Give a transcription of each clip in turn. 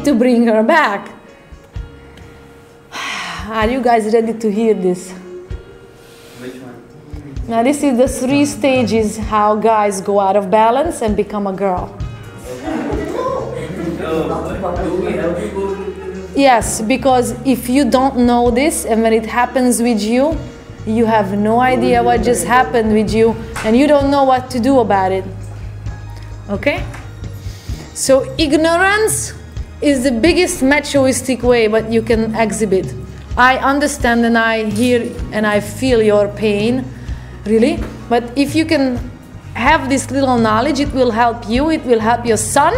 need to bring her back. Are you guys ready to hear this? Which one? Now this is the 3 stages how guys go out of balance and become a girl. Yes, because if you don't know this and when it happens with you, you have no idea what just happened with you and you don't know what to do about it. Okay? So ignorance is the biggest machoistic way what you can exhibit. I understand and I hear and I feel your pain, really. But if you can have this little knowledge, it will help you, it will help your son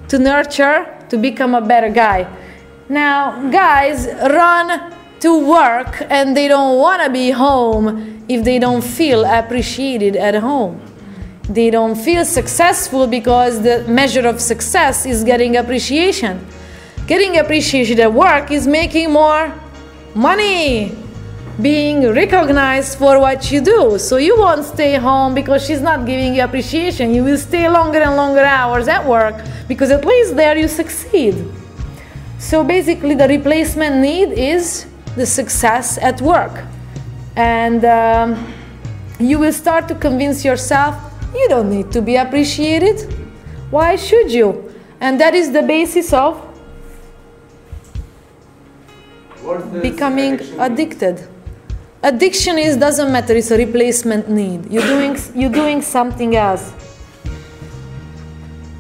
to nurture, to become a better guy. Now, guys run to work and they don't want to be home if they don't feel appreciated at home. They don't feel successful because the measure of success is getting appreciation. Getting appreciation at work is making more money, being recognized for what you do. So you won't stay home because she's not giving you appreciation. You will stay longer and longer hours at work because at least there you succeed. So basically the replacement need is the success at work. And you will start to convince yourself you don't need to be appreciated. Why should you? And that is the basis of becoming addicted. Addiction is, doesn't matter, it's a replacement need. You're doing something else.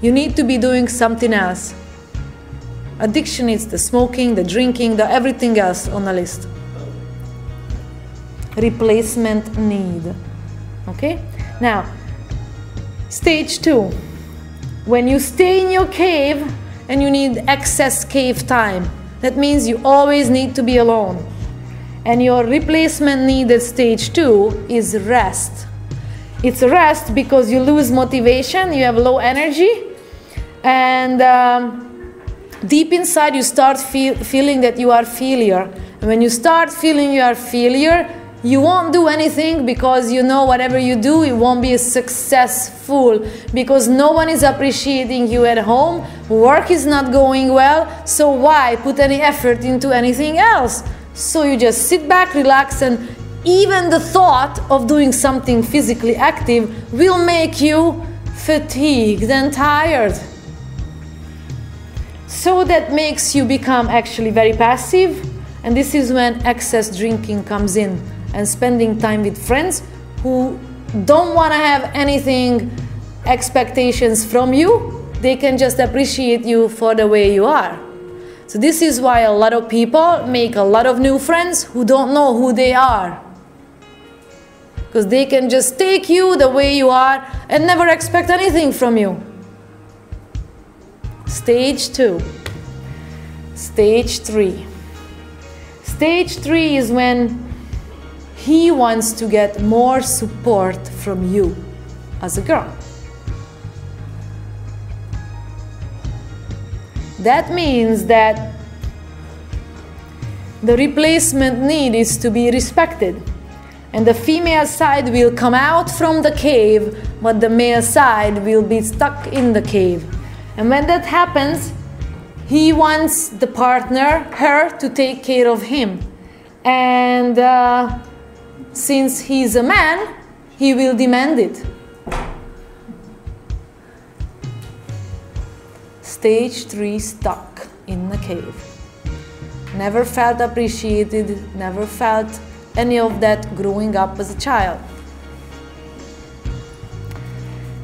You need to be doing something else. Addiction is the smoking, the drinking, the everything else on the list. Replacement need. Okay? Now, stage 2. When you stay in your cave and you need excess cave time, that means you always need to be alone. And your replacement need at stage 2 is rest. It's rest because you lose motivation, you have low energy, and deep inside you start feeling that you are failure. And when you start feeling you are failure, you won't do anything because you know whatever you do, it won't be successful because no one is appreciating you at home, work is not going well, so why put any effort into anything else? So you just sit back, relax, and even the thought of doing something physically active will make you fatigued and tired. So that makes you become actually very passive, and this is when excess drinking comes in. And spending time with friends who don't want to have anything, expectations from you. They can just appreciate you for the way you are. So this is why a lot of people make a lot of new friends who don't know who they are. Because they can just take you the way you are and never expect anything from you. Stage 2. Stage 3. Stage 3 is when he wants to get more support from you as a girl. That means that the replacement need is to be respected. And the female side will come out from the cave, but the male side will be stuck in the cave. And when that happens, he wants the partner, her, to take care of him. And since he's a man, he will demand it. Stage 3, stuck in the cave. Never felt appreciated, never felt any of that growing up as a child.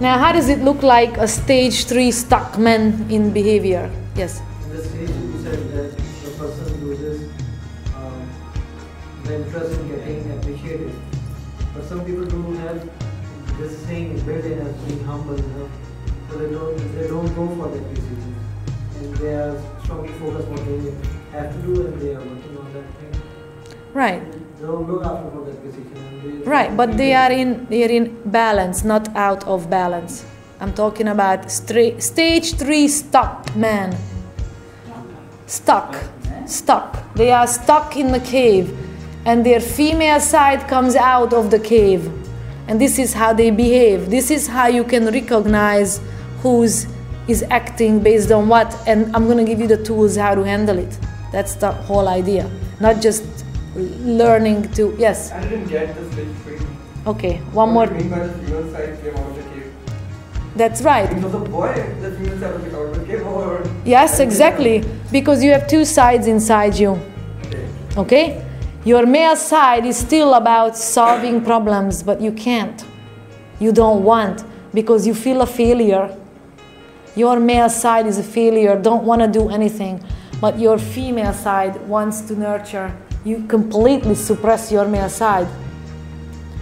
Now, how does it look like a stage 3 stuck man in behavior? Yes? In the stage you said that the person loses the interest in getting appreciated. But some people do have this thing built in as being humble, you know. So they don't go for the appreciation. And they are strongly focused on what they have to do and they are working on that thing. Right. They don't look after for the appreciation. Right, but they are in balance, not out of balance. I'm talking about stage 3 stuck man. Stuck. They are stuck in the cave. And their female side comes out of the cave. And this is how they behave. This is how you can recognize who's is acting based on what, and I'm going to give you the tools how to handle it. That's the whole idea, not just learning to, yes? I didn't get the switch free. Okay, one more. What do you mean by the female side came out of the cave? That's right. It was a boy, the female side was out of the cave, or? Yes, exactly, because you have two sides inside you, okay? Your male side is still about solving problems, but you can't. You don't want, because you feel a failure. Your male side is a failure, don't want to do anything. But your female side wants to nurture. You completely suppress your male side.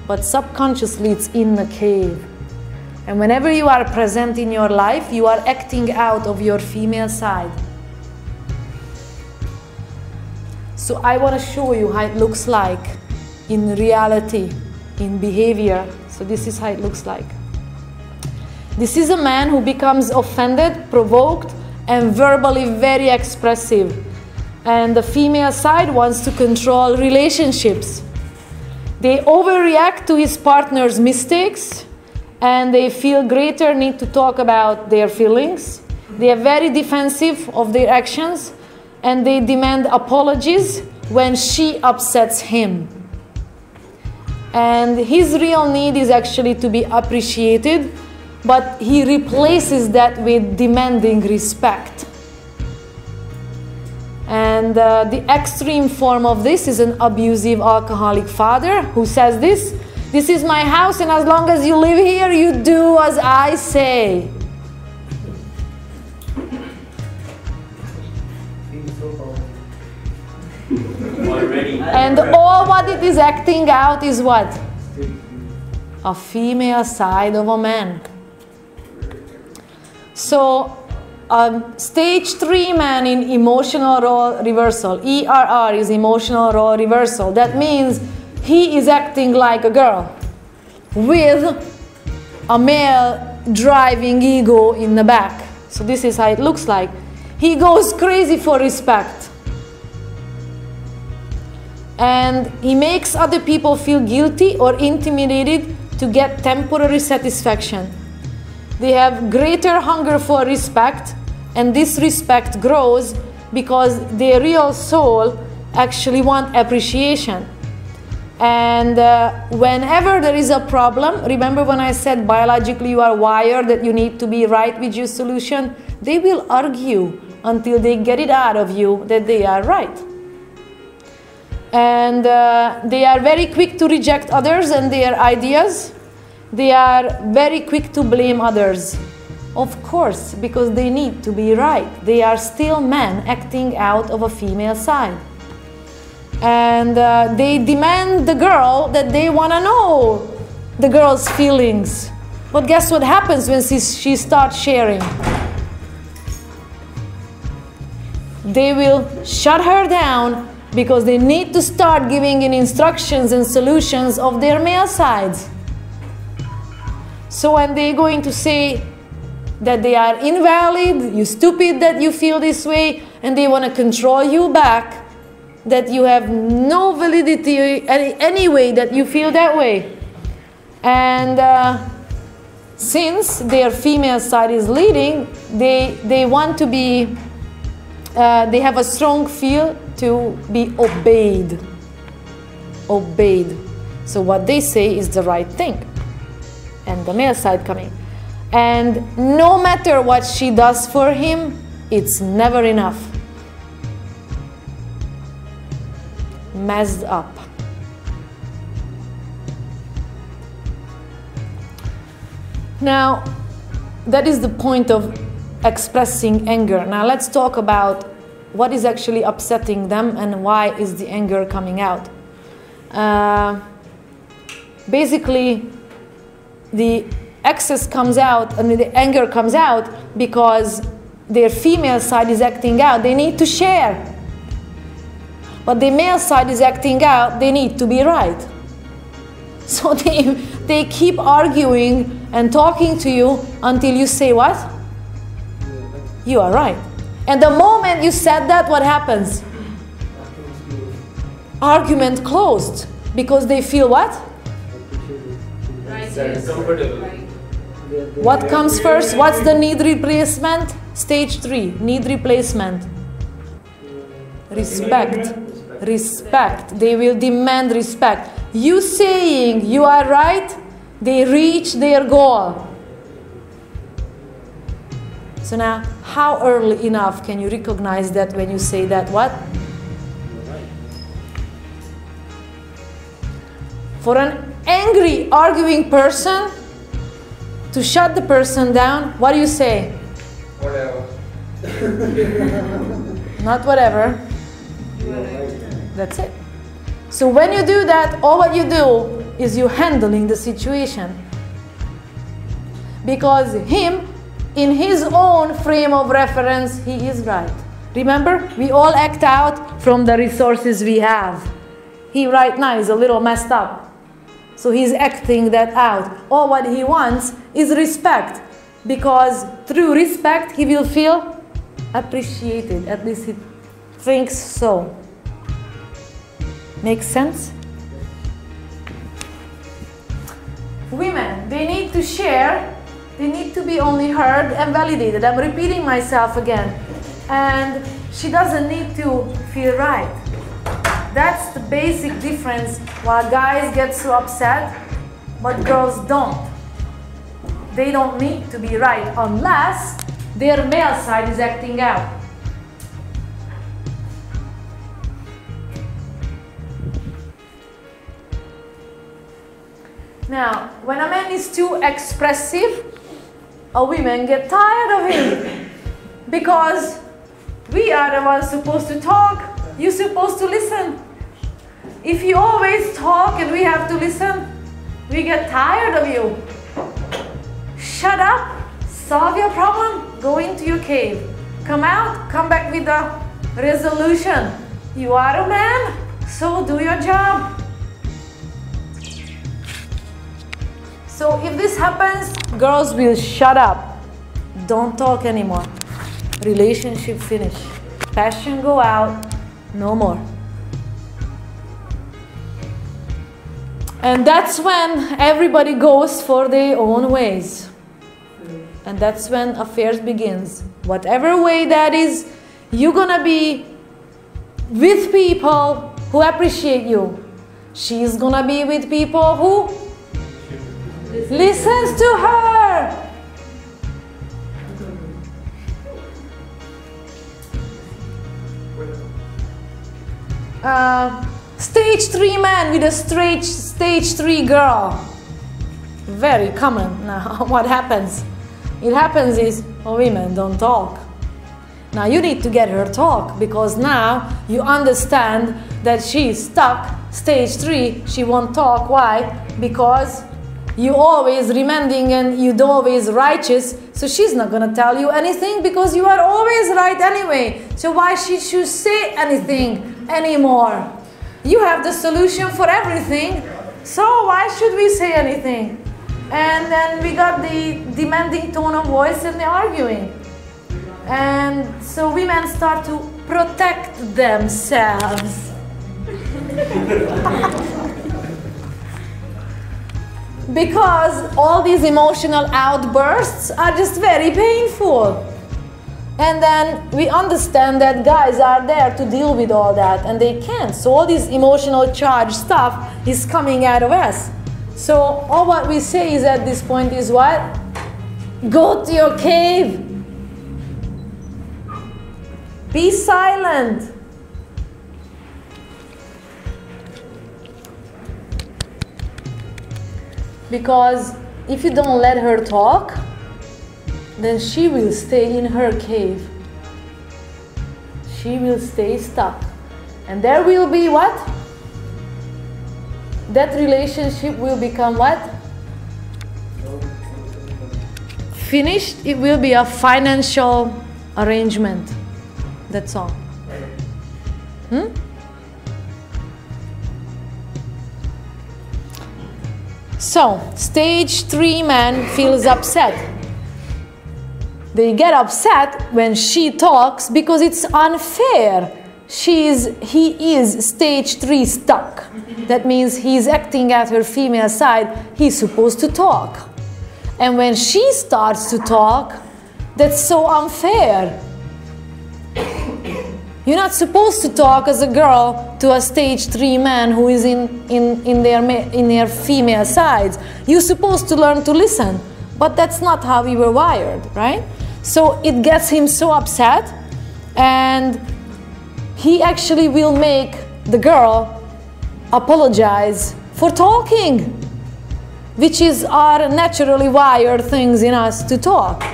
But subconsciously it's in the cave. And whenever you are present in your life, you are acting out of your female side. So I want to show you how it looks like in reality, in behavior. So this is how it looks like. This is a man who becomes offended, provoked, and verbally very expressive. And the female side wants to control relationships. They overreact to his partner's mistakes, and they feel greater need to talk about their feelings. They are very defensive of their actions, and they demand apologies when she upsets him. And his real need is actually to be appreciated, but he replaces that with demanding respect. And the extreme form of this is an abusive alcoholic father who says this is my house, and as long as you live here, you do as I say. And all what it is acting out is what? A female side of a man. So, stage 3 man in emotional role reversal. ERR is emotional role reversal. That means he is acting like a girl with a male driving ego in the back. So this is how it looks like. He goes crazy for respect. And he makes other people feel guilty or intimidated to get temporary satisfaction. They have greater hunger for respect, and this respect grows because their real soul actually want appreciation. And whenever there is a problem, remember when I said biologically you are wired that you need to be right with your solution? They will argue until they get it out of you that they are right. And they are very quick to reject others and their ideas. They are very quick to blame others. Of course, because they need to be right. They are still men acting out of a female side. And they demand the girl that they want to know the girl's feelings. But guess what happens when she starts sharing? They will shut her down because they need to start giving in instructions and solutions of their male sides. So when they're going to say that they are invalid, you stupid that you feel this way, and they want to control you back, that you have no validity any way that you feel that way. And since their female side is leading, they want to be, they have a strong feel to be obeyed. Obeyed. So what they say is the right thing. And the male side coming. And no matter what she does for him, it's never enough. Messed up. Now, that is the point of expressing anger. Now let's talk about what is actually upsetting them and why is the anger coming out. Basically, the excess comes out and the anger comes out because their female side is acting out. They need to share. But the male side is acting out. They need to be right. So they keep arguing and talking to you until you say what? You are right. And the moment you said that, what happens? Argument closed. Because they feel what? Right. Comfortable. What comes first? What's the need replacement? Stage 3, need replacement. Respect. Respect. They will demand respect. You saying you are right, they reach their goal. So now, how early enough can you recognize that when you say that what? For an angry, arguing person, to shut the person down, what do you say? Whatever. Not whatever. That's it. So when you do that, all what you do is you handling the situation. Because him, in his own frame of reference, he is right. Remember, we all act out from the resources we have. He right now is a little messed up. So he's acting that out. All what he wants is respect. Because through respect, he will feel appreciated. At least he thinks so. Makes sense? Women, they need to share. They need to be only heard and validated. I'm repeating myself again. And she doesn't need to feel right. That's the basic difference why guys get so upset, but girls don't. They don't need to be right unless their male side is acting out. Now, when a man is too expressive, a woman get tired of him because we are the ones supposed to talk. You're supposed to listen. If you always talk and we have to listen, we get tired of you. Shut up, solve your problem, go into your cave. Come out, come back with a resolution. You are a man, so do your job. So if this happens, girls will shut up. Don't talk anymore. Relationship finish. Passion go out, no more. And that's when everybody goes for their own ways. And that's when affairs begins. Whatever way that is, you're gonna be with people who appreciate you. She's gonna be with people who listens to her. Stage 3 man with a stage 3 girl. Very common. Now, what happens? It happens is, women don't talk. Now you need to get her talk because now you understand that she's stuck. Stage 3, she won't talk. Why? Because you always remanding and you always righteous. So she's not gonna tell you anything because you are always right anyway. So why she should say anything anymore? You have the solution for everything. So why should we say anything? And then we got the demanding tone of voice and the arguing. And so women start to protect themselves. Because all these emotional outbursts are just very painful. And then we understand that guys are there to deal with all that and they can't. So all this emotional charge stuff is coming out of us. So all what we say is at this point is what? Go to your cave. Be silent. Because if you don't let her talk, then she will stay in her cave. She will stay stuck. And there will be what? That relationship will become what? Finished. It will be a financial arrangement. That's all. So, stage 3 man feels upset. They get upset when she talks because it's unfair. He is stage 3 stuck. That means he's acting at her female side. He's supposed to talk. And when she starts to talk, that's so unfair. You're not supposed to talk as a girl to a stage 3 man who is in their female sides. You're supposed to learn to listen, but that's not how we were wired, right? So it gets him so upset, and he actually will make the girl apologize for talking, which is our naturally wired things in us to talk.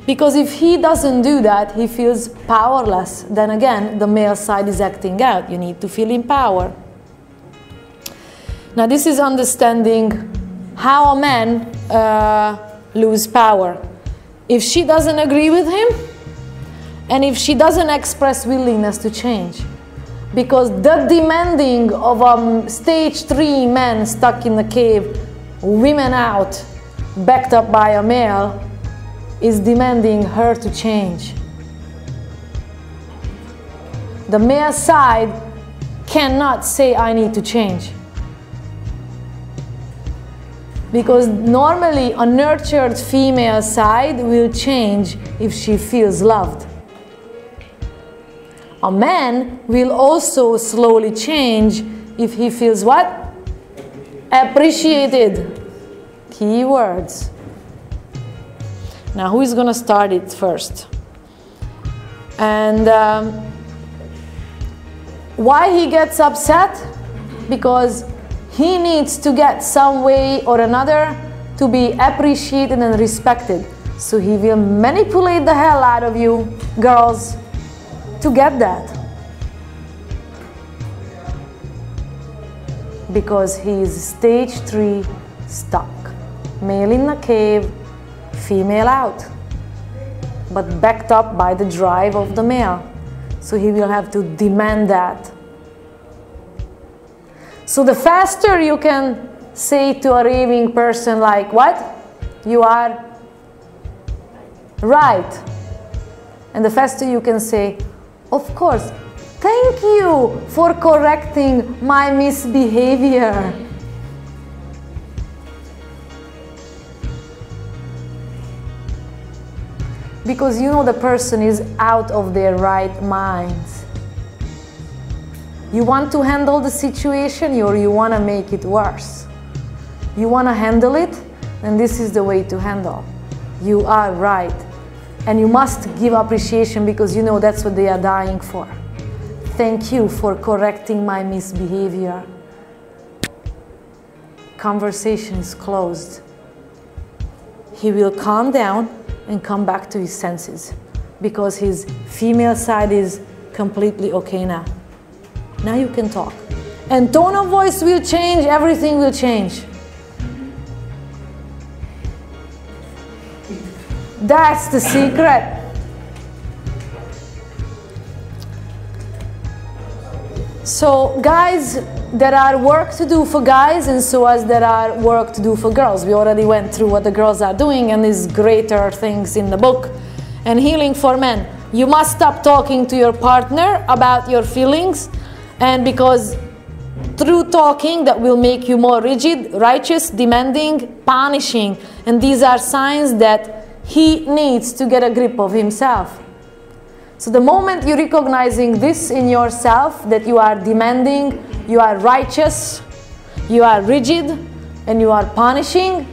Because if he doesn't do that, he feels powerless. Then again, the male side is acting out. You need to feel in power. Now this is understanding how a man lose power. If she doesn't agree with him, and if she doesn't express willingness to change, because the demanding of a stage 3 man stuck in the cave, women out, backed up by a male, is demanding her to change. The male side cannot say, I need to change. Because normally a nurtured female side will change if she feels loved. A man will also slowly change if he feels what? Appreciated. Key words. Now, who is going to start it first? And why he gets upset? Because he needs to get some way or another to be appreciated and respected. So he will manipulate the hell out of you, girls, to get that. Because he is stage 3 stuck. Male in the cave, female out, but backed up by the drive of the male. So he will have to demand that. So the faster you can say to a raving person like, what? You are right. And the faster you can say, of course, thank you for correcting my misbehavior. Because you know the person is out of their right minds. You want to handle the situation or you want to make it worse? You want to handle it, and this is the way to handle. You are right. And you must give appreciation because you know that's what they are dying for. Thank you for correcting my misbehavior. Conversation is closed. He will calm down and come back to his senses because his female side is completely okay now. Now you can talk. And tone of voice will change, everything will change. That's the secret. So guys, there are work to do for guys, and so as there are work to do for girls. We already went through what the girls are doing and these greater things in the book. And healing for men. You must stop talking to your partner about your feelings, and because through talking that will make you more rigid, righteous, demanding, punishing. And these are signs that he needs to get a grip of himself. So the moment you're recognizing this in yourself, that you are demanding, you are righteous, you are rigid, and you are punishing,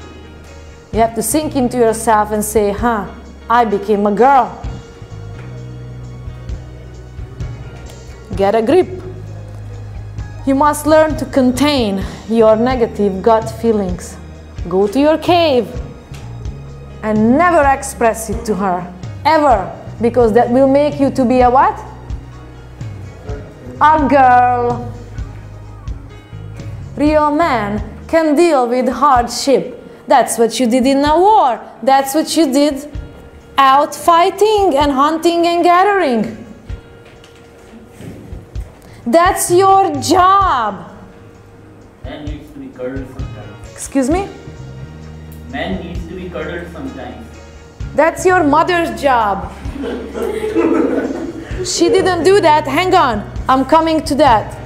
you have to sink into yourself and say, I became a girl. Get a grip. You must learn to contain your negative gut feelings. Go to your cave and never express it to her, ever. Because that will make you to be a what? A girl. Real man can deal with hardship. That's what you did in a war. That's what you did out fighting and hunting and gathering. That's your job. Man needs to be cuddled sometimes. Excuse me? Man needs to be cuddled sometimes. That's your mother's job. She didn't do that. Hang on. I'm coming to that.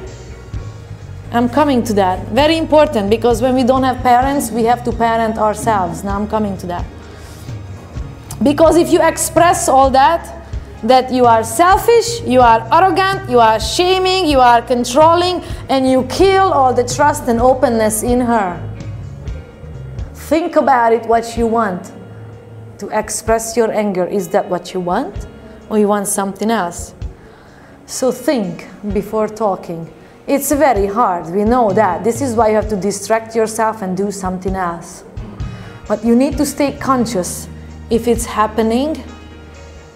I'm coming to that. Very important, because when we don't have parents, we have to parent ourselves. Now I'm coming to that. Because if you express all that you are selfish, you are arrogant, you are shaming, you are controlling, and you kill all the trust and openness in her. Think about it, what you want. To express your anger, is that what you want? Or you want something else? So think before talking. It's very hard, we know that. This is why you have to distract yourself and do something else. But you need to stay conscious. If it's happening,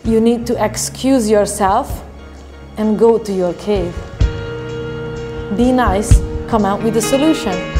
you need to excuse yourself and go to your cave. Be nice, come out with a solution.